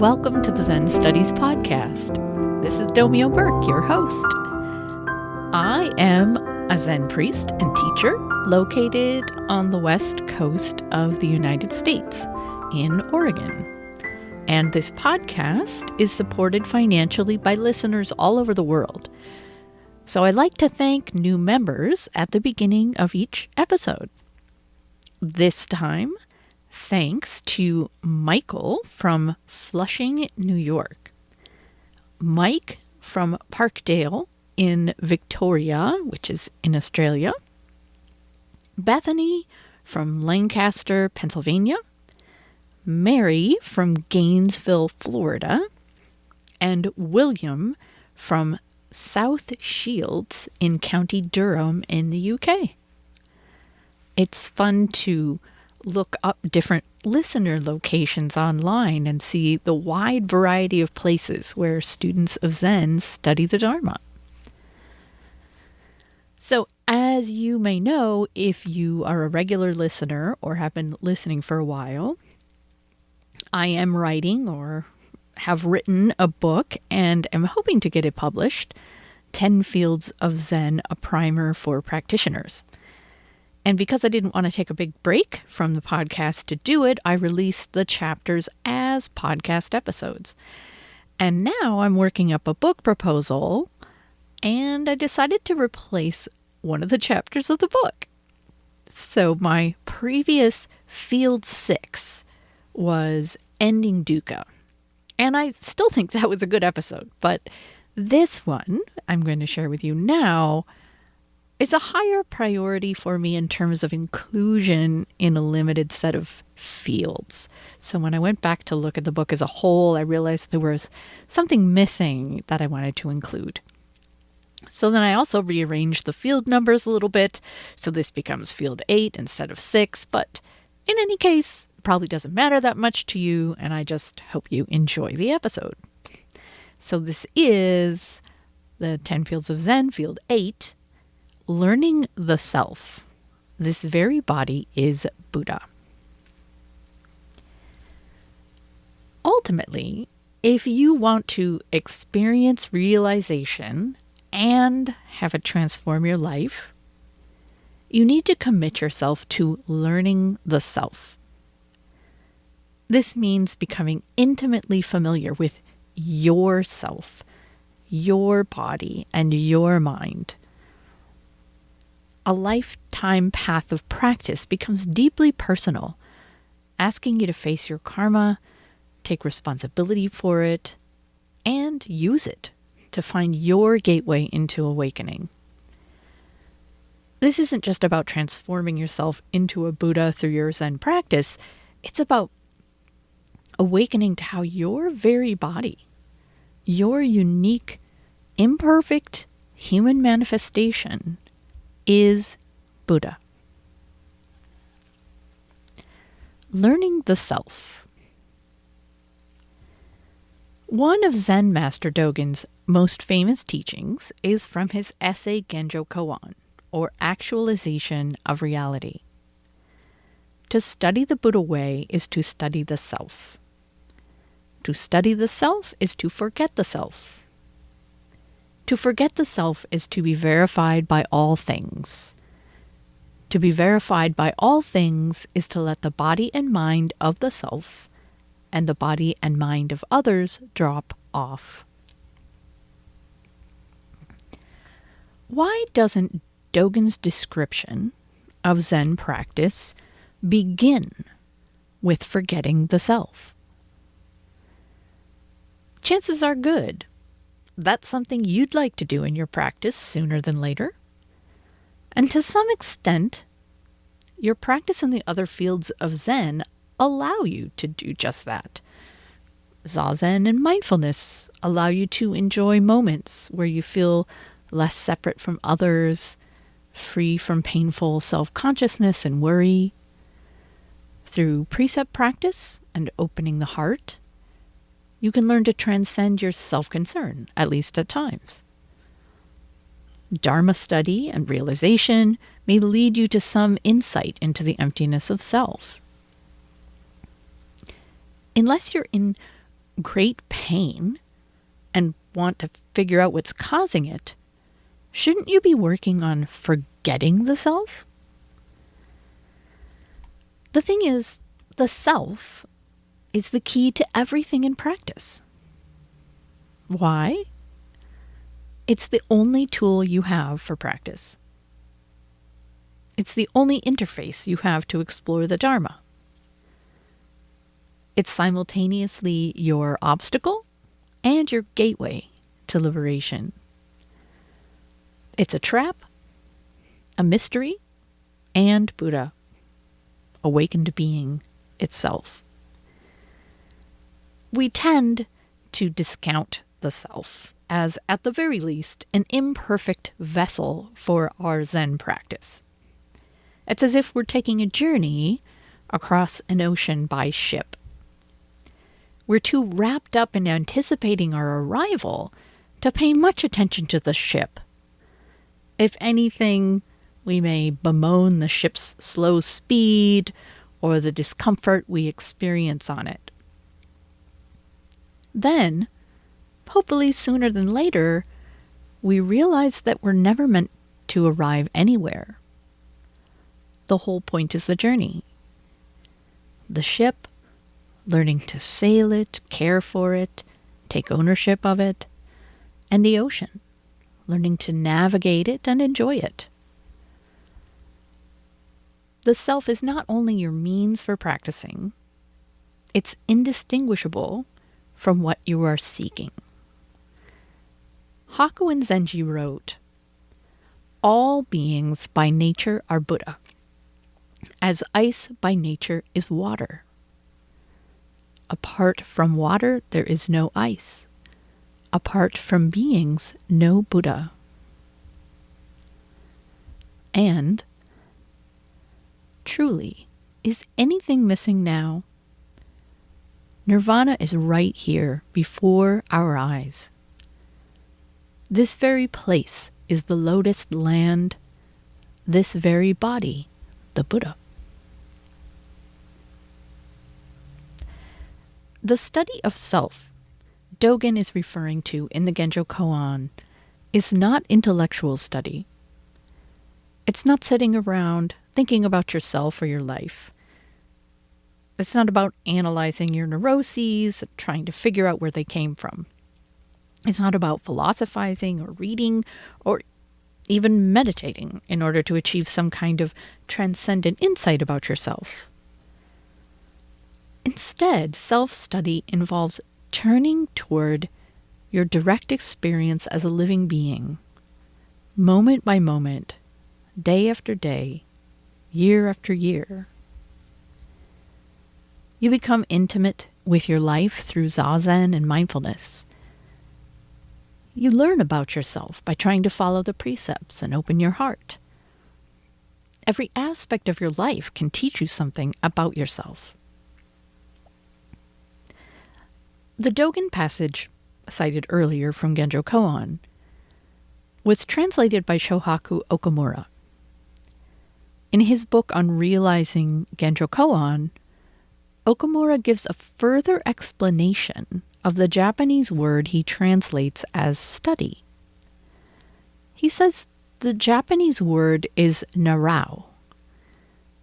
Welcome to the Zen Studies Podcast. This is Domio Burke, your host. I am a Zen priest and teacher located on the west coast of the United States in Oregon. And this podcast is supported financially by listeners all over the world. So I'd like to thank new members at the beginning of each episode. This time, thanks to Michael from Flushing, New York. Mike from Parkdale in Victoria, which is in Australia. Bethany from Lancaster, Pennsylvania. Mary from Gainesville, Florida. And William from South Shields in County Durham in the UK. It's fun to look up different listener locations online and see the wide variety of places where students of Zen study the Dharma. So, as you may know, if you are a regular listener or have been listening for a while, I am writing or have written a book and am hoping to get it published, 10 Fields of Zen, a Primer for Practitioners. And because I didn't want to take a big break from the podcast to do it, I released the chapters as podcast episodes. And now I'm working up a book proposal, and I decided to replace one of the chapters of the book. So my previous Field 6 was Ending Dukkha. And I still think that was a good episode, but this one I'm going to share with you now is a higher priority for me in terms of inclusion in a limited set of fields. So when I went back to look at the book as a whole, I realized there was something missing that I wanted to include. So then I also rearranged the field numbers a little bit, so this becomes Field 8 instead of 6, but in any case, it probably doesn't matter that much to you, and I just hope you enjoy the episode. So this is the 10 Fields of Zen, Field 8, Learning the Self. This very body is Buddha. Ultimately, if you want to experience realization and have it transform your life, you need to commit yourself to learning the self. This means becoming intimately familiar with yourself, your body, and your mind. A lifetime path of practice becomes deeply personal, asking you to face your karma, take responsibility for it, and use it to find your gateway into awakening. This isn't just about transforming yourself into a Buddha through your Zen practice. It's about awakening to how your very body, your unique, imperfect human manifestation, is Buddha. Learning the self. One of Zen Master Dogen's most famous teachings is from his essay Genjo Koan, or Actualization of Reality. To study the Buddha way is to study the self. To study the self is to forget the self. To forget the self is to be verified by all things. To be verified by all things is to let the body and mind of the self and the body and mind of others drop off. Why doesn't Dogen's description of Zen practice begin with forgetting the self? Chances are good that's something you'd like to do in your practice sooner than later. And to some extent, your practice in the other fields of Zen allow you to do just that. Zazen and mindfulness allow you to enjoy moments where you feel less separate from others, free from painful self-consciousness and worry. Through precept practice and opening the heart, you can learn to transcend your self-concern, at least at times. Dharma study and realization may lead you to some insight into the emptiness of self. Unless you're in great pain and want to figure out what's causing it, shouldn't you be working on forgetting the self? The thing is, the self is the key to everything in practice. Why? It's the only tool you have for practice. It's the only interface you have to explore the Dharma. It's simultaneously your obstacle and your gateway to liberation. It's a trap, a mystery, and Buddha, awakened being itself. We tend to discount the self as, at the very least, an imperfect vessel for our Zen practice. It's as if we're taking a journey across an ocean by ship. We're too wrapped up in anticipating our arrival to pay much attention to the ship. If anything, we may bemoan the ship's slow speed or the discomfort we experience on it. Then, hopefully sooner than later, we realize that we're never meant to arrive anywhere. The whole point is the journey. The ship, learning to sail it, care for it, take ownership of it, and the ocean, learning to navigate it and enjoy it. The self is not only your means for practicing, it's indistinguishable from what you are seeking. Hakuin Zenji wrote, "All beings by nature are Buddha, as ice by nature is water. Apart from water, there is no ice. Apart from beings, no Buddha." And, truly, is anything missing now? Nirvana is right here before our eyes. This very place is the lotus land, this very body, the Buddha. The study of self Dogen is referring to in the Genjo Koan is not intellectual study. It's not sitting around thinking about yourself or your life. It's not about analyzing your neuroses, trying to figure out where they came from. It's not about philosophizing or reading or even meditating in order to achieve some kind of transcendent insight about yourself. Instead, self-study involves turning toward your direct experience as a living being, moment by moment, day after day, year after year. You become intimate with your life through zazen and mindfulness. You learn about yourself by trying to follow the precepts and open your heart. Every aspect of your life can teach you something about yourself. The Dogen passage cited earlier from Genjo Koan was translated by Shohaku Okamura. In his book on realizing Genjo Koan, Okamura gives a further explanation of the Japanese word he translates as study. He says the Japanese word is narau,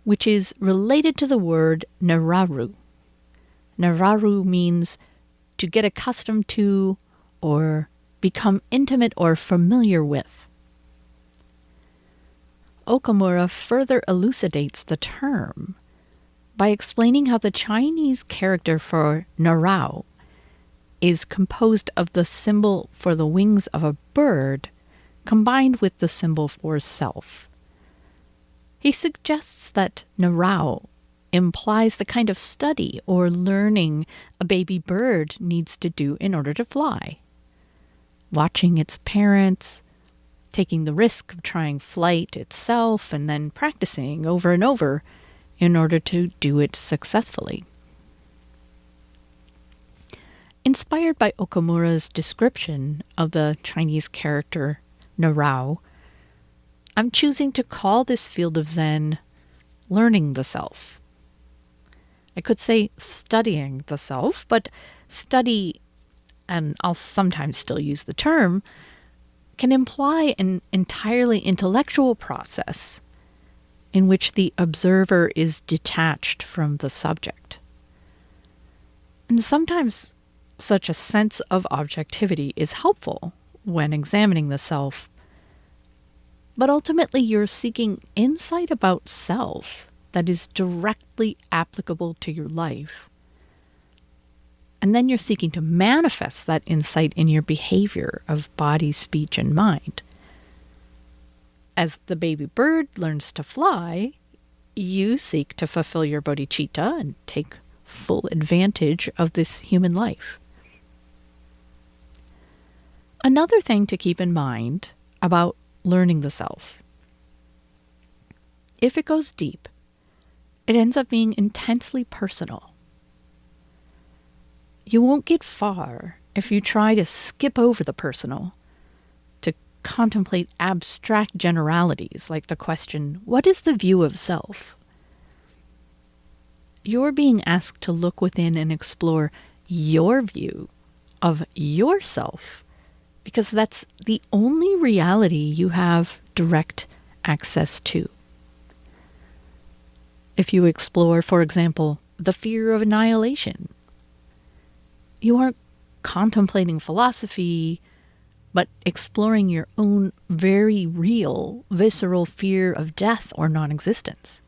which is related to the word nararu. Nararu means to get accustomed to or become intimate or familiar with. Okamura further elucidates the term by explaining how the Chinese character for narau is composed of the symbol for the wings of a bird combined with the symbol for self. He suggests that narau implies the kind of study or learning a baby bird needs to do in order to fly. Watching its parents, taking the risk of trying flight itself, and then practicing over and over in order to do it successfully. Inspired by Okamura's description of the Chinese character narau, I'm choosing to call this field of Zen learning the self. I could say studying the self, but study, and I'll sometimes still use the term, can imply an entirely intellectual process in which the observer is detached from the subject. And sometimes such a sense of objectivity is helpful when examining the self, but ultimately you're seeking insight about self that is directly applicable to your life. And then you're seeking to manifest that insight in your behavior of body, speech, and mind. As the baby bird learns to fly, you seek to fulfill your bodhicitta and take full advantage of this human life. Another thing to keep in mind about learning the self: if it goes deep, it ends up being intensely personal. You won't get far if you try to skip over the personal, to contemplate abstract generalities like the question, what is the view of self? You're being asked to look within and explore your view of yourself, because that's the only reality you have direct access to. If you explore, for example, the fear of annihilation, you aren't contemplating philosophy, but exploring your own very real, visceral fear of death or non-existence.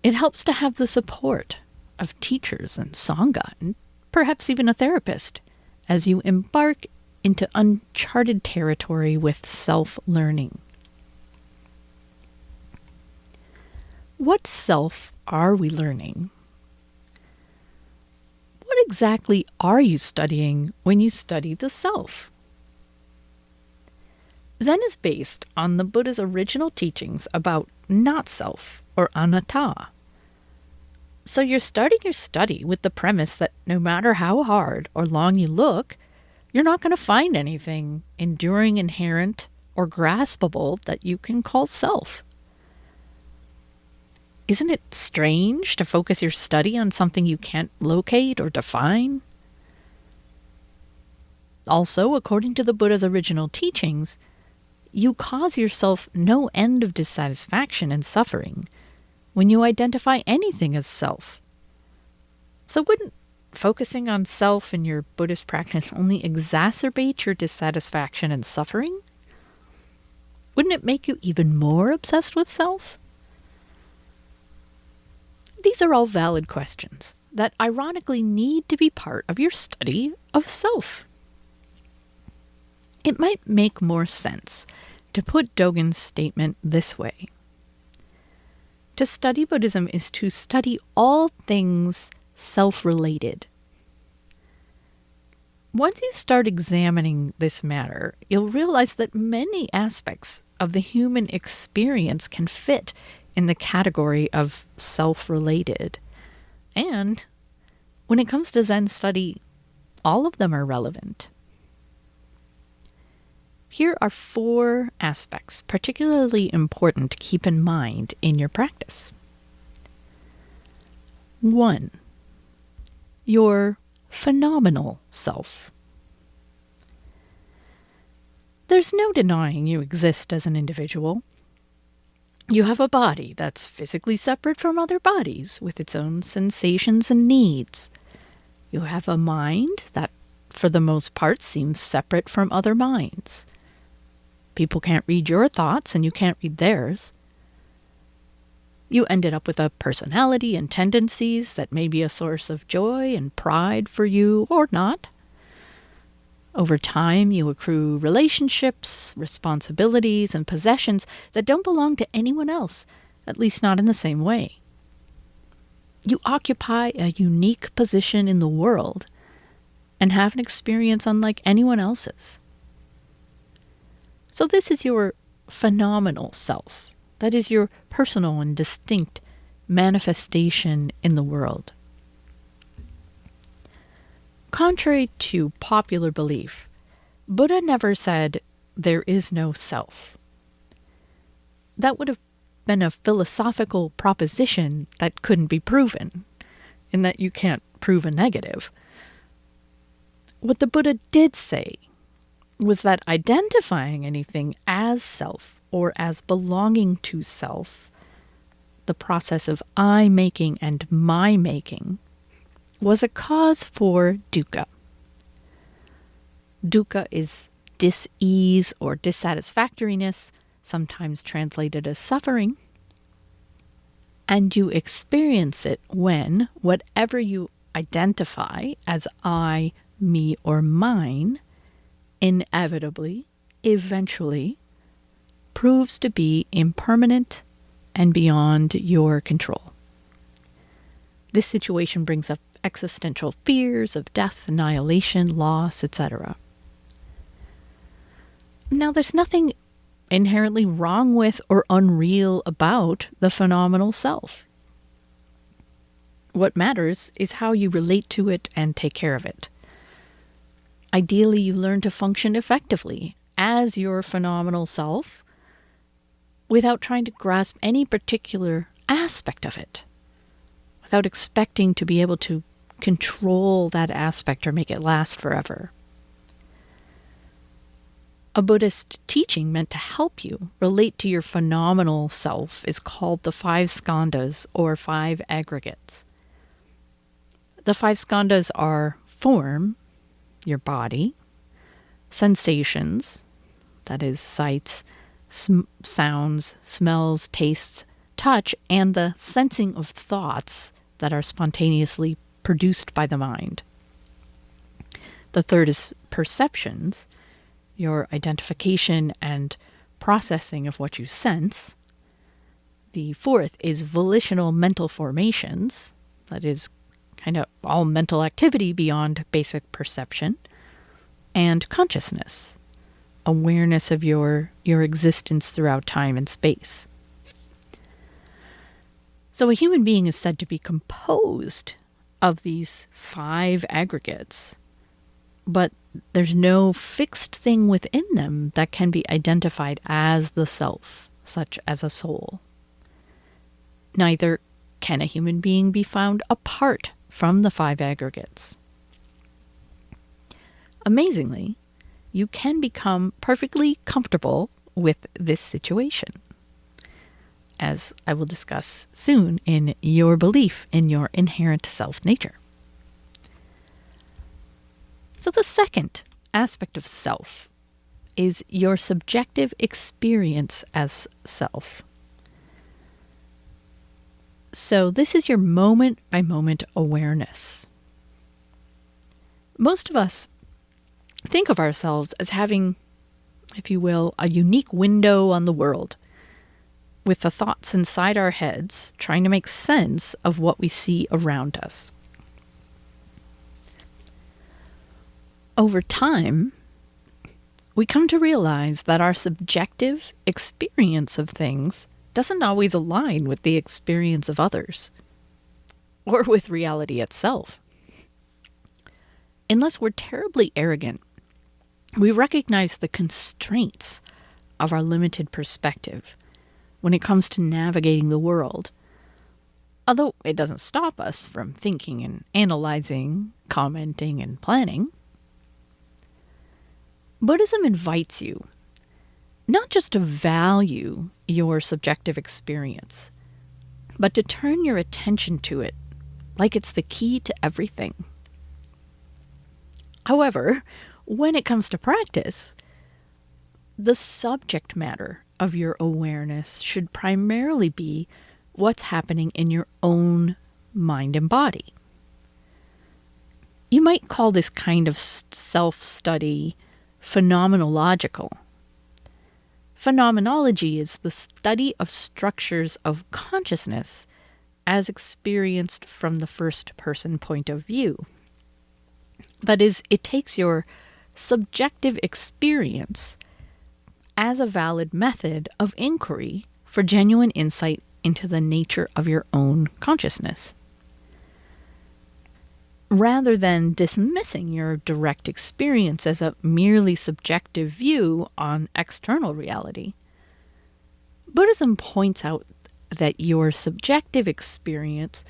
It helps to have the support of teachers and sangha, and perhaps even a therapist, as you embark into uncharted territory with self-learning. What self are we learning? What exactly are you studying when you study the self? Zen is based on the Buddha's original teachings about not-self, or anatta. So you're starting your study with the premise that no matter how hard or long you look, you're not going to find anything enduring, inherent, or graspable that you can call self. Isn't it strange to focus your study on something you can't locate or define? Also, according to the Buddha's original teachings, you cause yourself no end of dissatisfaction and suffering when you identify anything as self. So wouldn't focusing on self in your Buddhist practice only exacerbate your dissatisfaction and suffering? Wouldn't it make you even more obsessed with self? These are all valid questions that ironically need to be part of your study of self. It might make more sense to put Dogen's statement this way. To study Buddhism is to study all things self-related. Once you start examining this matter, you'll realize that many aspects of the human experience can fit in the category of self-related. And when it comes to Zen study, all of them are relevant. Here are 4 aspects particularly important to keep in mind in your practice. 1. Your phenomenal self. There's no denying you exist as an individual. You have a body that's physically separate from other bodies with its own sensations and needs. You have a mind that, for the most part, seems separate from other minds. People can't read your thoughts and you can't read theirs. You ended up with a personality and tendencies that may be a source of joy and pride for you or not. Over time, you accrue relationships, responsibilities, and possessions that don't belong to anyone else, at least not in the same way. You occupy a unique position in the world and have an experience unlike anyone else's. So this is your phenomenal self. That is your personal and distinct manifestation in the world. Contrary to popular belief, Buddha never said, there is no self. That would have been a philosophical proposition that couldn't be proven, in that you can't prove a negative. What the Buddha did say was that identifying anything as self or as belonging to self, the process of I making and my making, was a cause for dukkha. Dukkha is dis-ease or dissatisfactoriness, sometimes translated as suffering. And you experience it when whatever you identify as I, me, or mine inevitably, eventually, proves to be impermanent and beyond your control. This situation brings up existential fears of death, annihilation, loss, etc. Now, there's nothing inherently wrong with or unreal about the phenomenal self. What matters is how you relate to it and take care of it. Ideally, you learn to function effectively as your phenomenal self without trying to grasp any particular aspect of it, without expecting to be able to control that aspect or make it last forever. A Buddhist teaching meant to help you relate to your phenomenal self is called the 5 skandhas, or 5 aggregates. The 5 skandhas are form, your body; sensations, that is sights, sounds, smells, tastes, touch, and the sensing of thoughts that are spontaneously produced by the mind. The third is perceptions, your identification and processing of what you sense. The fourth is volitional mental formations, that is kind of all mental activity beyond basic perception. And consciousness, awareness of your existence throughout time and space. So a human being is said to be composed of these 5 aggregates, but there's no fixed thing within them that can be identified as the self, such as a soul. Neither can a human being be found apart from the 5 aggregates. Amazingly, you can become perfectly comfortable with this situation, as I will discuss soon in your belief in your inherent self-nature. So the second aspect of self is your subjective experience as self. So this is your moment-by-moment awareness. Most of us think of ourselves as having, if you will, a unique window on the world, with the thoughts inside our heads trying to make sense of what we see around us. Over time, we come to realize that our subjective experience of things doesn't always align with the experience of others, or with reality itself. Unless we're terribly arrogant, we recognize the constraints of our limited perspective when it comes to navigating the world, although it doesn't stop us from thinking and analyzing, commenting, and planning. Buddhism invites you not just to value your subjective experience, but to turn your attention to it like it's the key to everything. However, when it comes to practice, the subject matter of your awareness should primarily be what's happening in your own mind and body. You might call this kind of self-study phenomenological. Phenomenology is the study of structures of consciousness as experienced from the first-person point of view. That is, it takes your subjective experience as a valid method of inquiry for genuine insight into the nature of your own consciousness. Rather than dismissing your direct experience as a merely subjective view on external reality, Buddhism points out that your subjective experience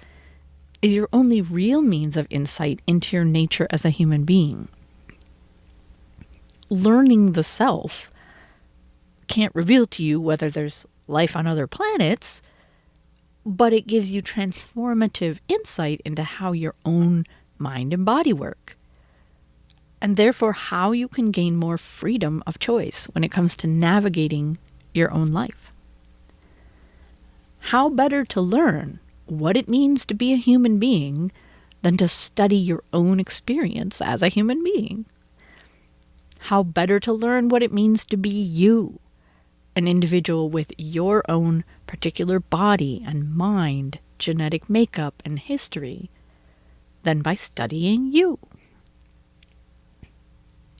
is your only real means of insight into your nature as a human being. Learning the self can't reveal to you whether there's life on other planets, but it gives you transformative insight into how your own mind and body work, and therefore how you can gain more freedom of choice when it comes to navigating your own life. How better to learn what it means to be a human being than to study your own experience as a human being? How better to learn what it means to be you, an individual with your own particular body and mind, genetic makeup, and history, than by studying you?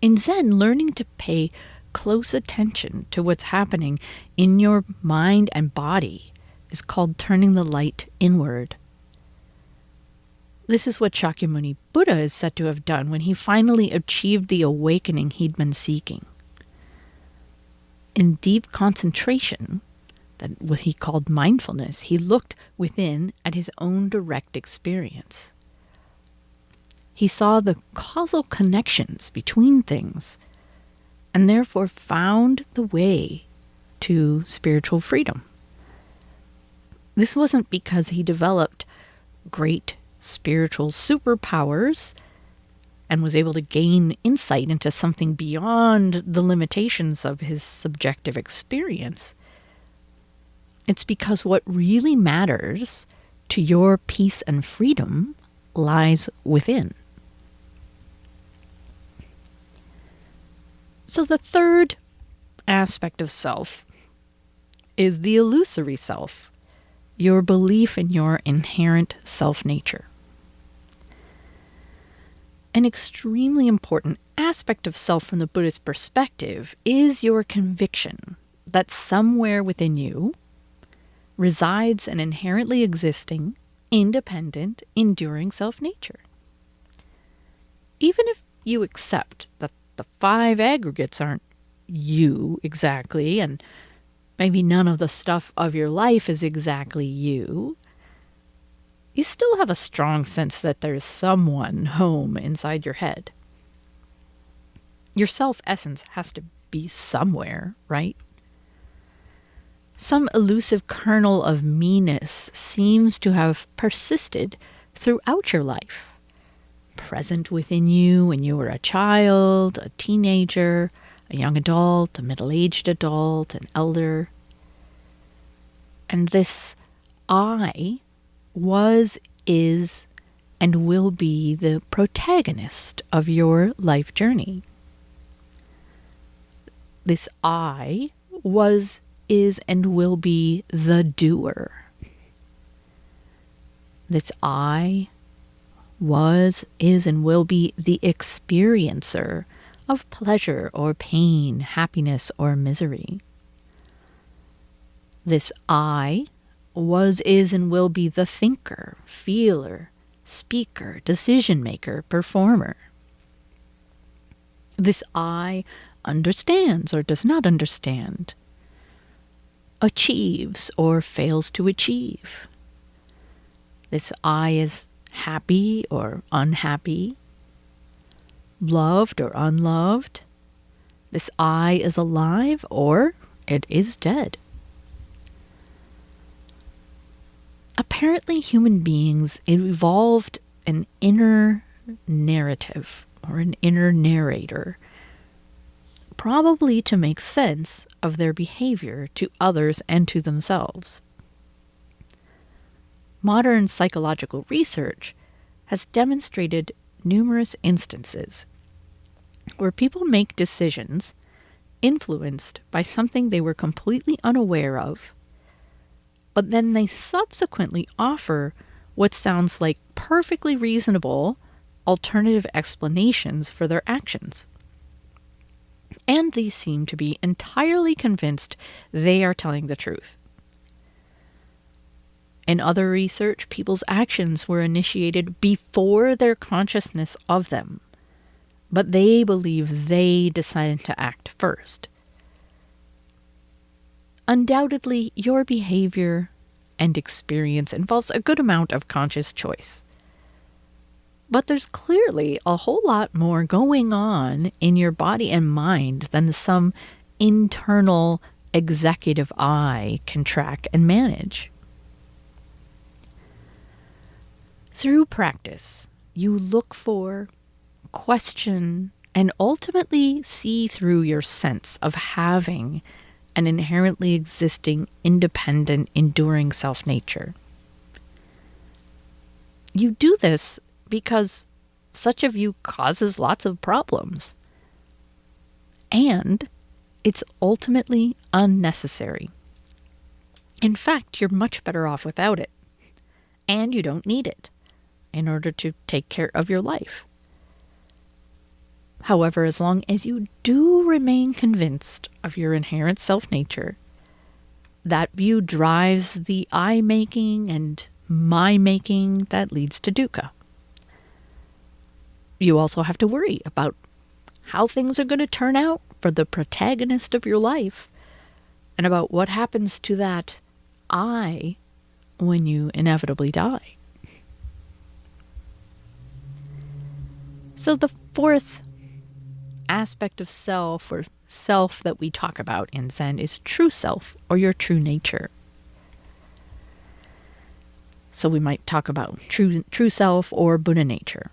In Zen, learning to pay close attention to what's happening in your mind and body is called turning the light inward. This is what Shakyamuni Buddha is said to have done when he finally achieved the awakening he'd been seeking. In deep concentration, that what he called mindfulness, he looked within at his own direct experience. He saw the causal connections between things and therefore found the way to spiritual freedom. This wasn't because he developed great spiritual superpowers and was able to gain insight into something beyond the limitations of his subjective experience. It's because what really matters to your peace and freedom lies within. So the third aspect of self is the illusory self, your belief in your inherent self-nature. An extremely important aspect of self from the Buddhist perspective is your conviction that somewhere within you resides an inherently existing, independent, enduring self-nature. Even if you accept that the 5 aggregates aren't you exactly, and maybe none of the stuff of your life is exactly you, you still have a strong sense that there's someone home inside your head. Your self-essence has to be somewhere, right? Some elusive kernel of me-ness seems to have persisted throughout your life, present within you when you were a child, a teenager, a young adult, a middle-aged adult, an elder. And this I was, is, and will be the protagonist of your life journey. This I was, is, and will be the doer. This I was, is, and will be the experiencer of pleasure or pain, happiness or misery. This I was, is, and will be the thinker, feeler, speaker, decision maker, performer. This I understands or does not understand, achieves or fails to achieve. This I is happy or unhappy, loved or unloved. This I is alive or it is dead. Apparently, human beings evolved an inner narrative or an inner narrator, probably to make sense of their behavior to others and to themselves. Modern psychological research has demonstrated numerous instances where people make decisions influenced by something they were completely unaware of, but then they subsequently offer what sounds like perfectly reasonable alternative explanations for their actions. And these seem to be entirely convinced they are telling the truth. In other research, people's actions were initiated before their consciousness of them, but they believe they decided to act first. Undoubtedly, your behavior and experience involves a good amount of conscious choice. But there's clearly a whole lot more going on in your body and mind than some internal executive eye can track and manage. Through practice, you look for, question, and ultimately see through your sense of having an inherently existing, independent, enduring self-nature. You do this because such a view causes lots of problems. And it's ultimately unnecessary. In fact, you're much better off without it. And you don't need it in order to take care of your life. However, as long as you do remain convinced of your inherent self-nature, that view drives the I-making and my-making that leads to dukkha. You also have to worry about how things are going to turn out for the protagonist of your life and about what happens to that I when you inevitably die. So the fourth aspect of self or self that we talk about in Zen is true self or your true nature. So we might talk about true self or Buddha nature.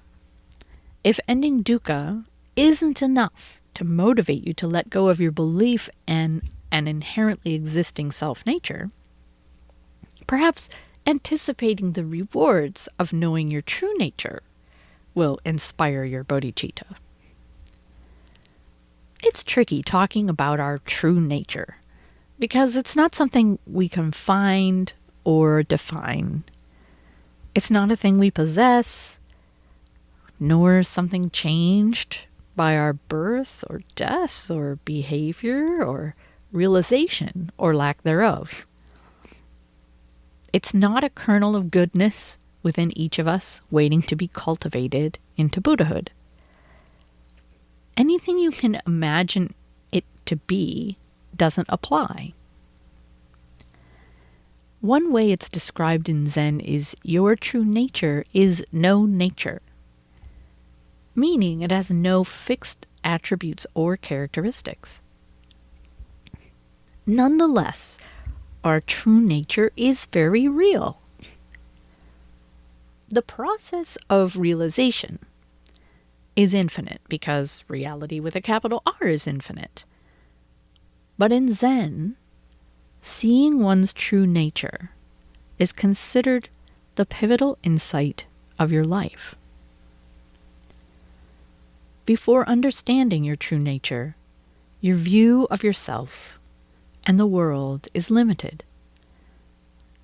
If ending dukkha isn't enough to motivate you to let go of your belief in an inherently existing self-nature, perhaps anticipating the rewards of knowing your true nature will inspire your bodhicitta. It's tricky talking about our true nature because it's not something we can find or define. It's not a thing we possess, nor something changed by our birth or death or behavior or realization or lack thereof. It's not a kernel of goodness within each of us waiting to be cultivated into Buddhahood. Anything you can imagine it to be doesn't apply. One way it's described in Zen is your true nature is no nature, meaning it has no fixed attributes or characteristics. Nonetheless, our true nature is very real. The process of realization is infinite because reality with a capital R is infinite. But in Zen, seeing one's true nature is considered the pivotal insight of your life. Before understanding your true nature, your view of yourself and the world is limited,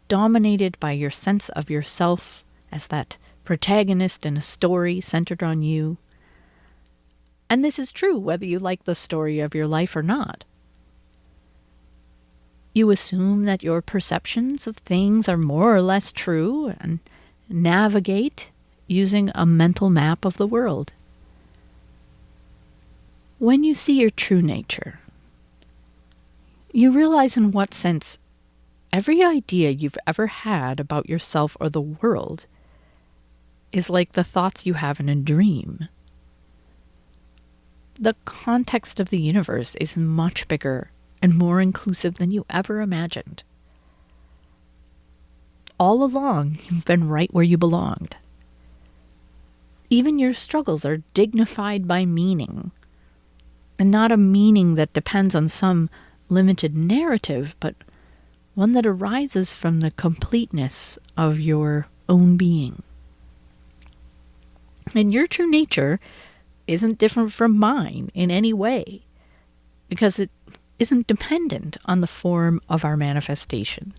dominated by your sense of yourself as that protagonist in a story centered on you. And this is true whether you like the story of your life or not. You assume that your perceptions of things are more or less true and navigate using a mental map of the world. When you see your true nature, you realize in what sense every idea you've ever had about yourself or the world is like the thoughts you have in a dream. The context of the universe is much bigger and more inclusive than you ever imagined. All along, you've been right where you belonged. Even your struggles are dignified by meaning, and not a meaning that depends on some limited narrative, but one that arises from the completeness of your own being. And your true nature isn't different from mine in any way, because it isn't dependent on the form of our manifestation.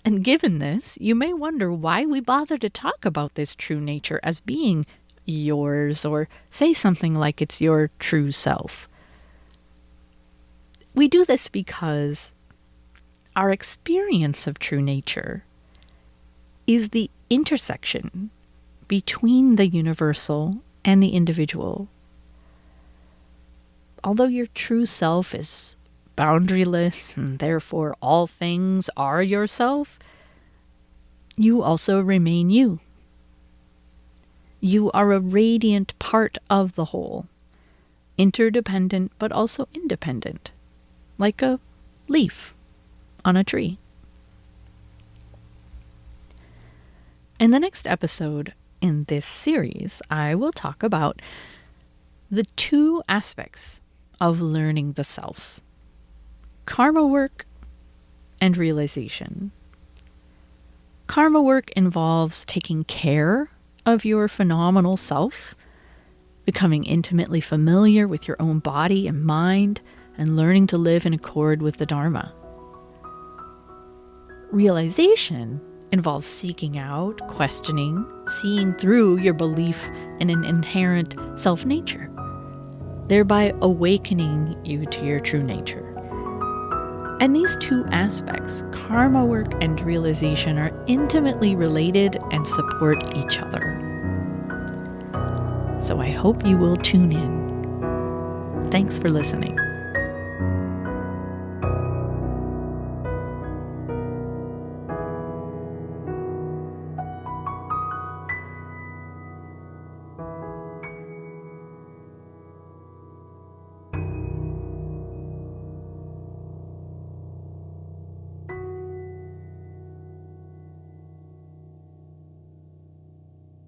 And given this, you may wonder why we bother to talk about this true nature as being yours, or say something like it's your true self. We do this because our experience of true nature is the intersection between the universal and the individual. Although your true self is boundaryless, and therefore all things are yourself, you also remain you. You are a radiant part of the whole, interdependent but also independent, like a leaf on a tree. In the next episode in this series, I will talk about the two aspects of learning the self: karma work and realization. Karma work involves taking care of your phenomenal self, becoming intimately familiar with your own body and mind, and learning to live in accord with the Dharma. Realization involves seeking out, questioning, seeing through your belief in an inherent self-nature, thereby awakening you to your true nature. And these two aspects, karma work and realization, are intimately related and support each other. So I hope you will tune in. Thanks for listening.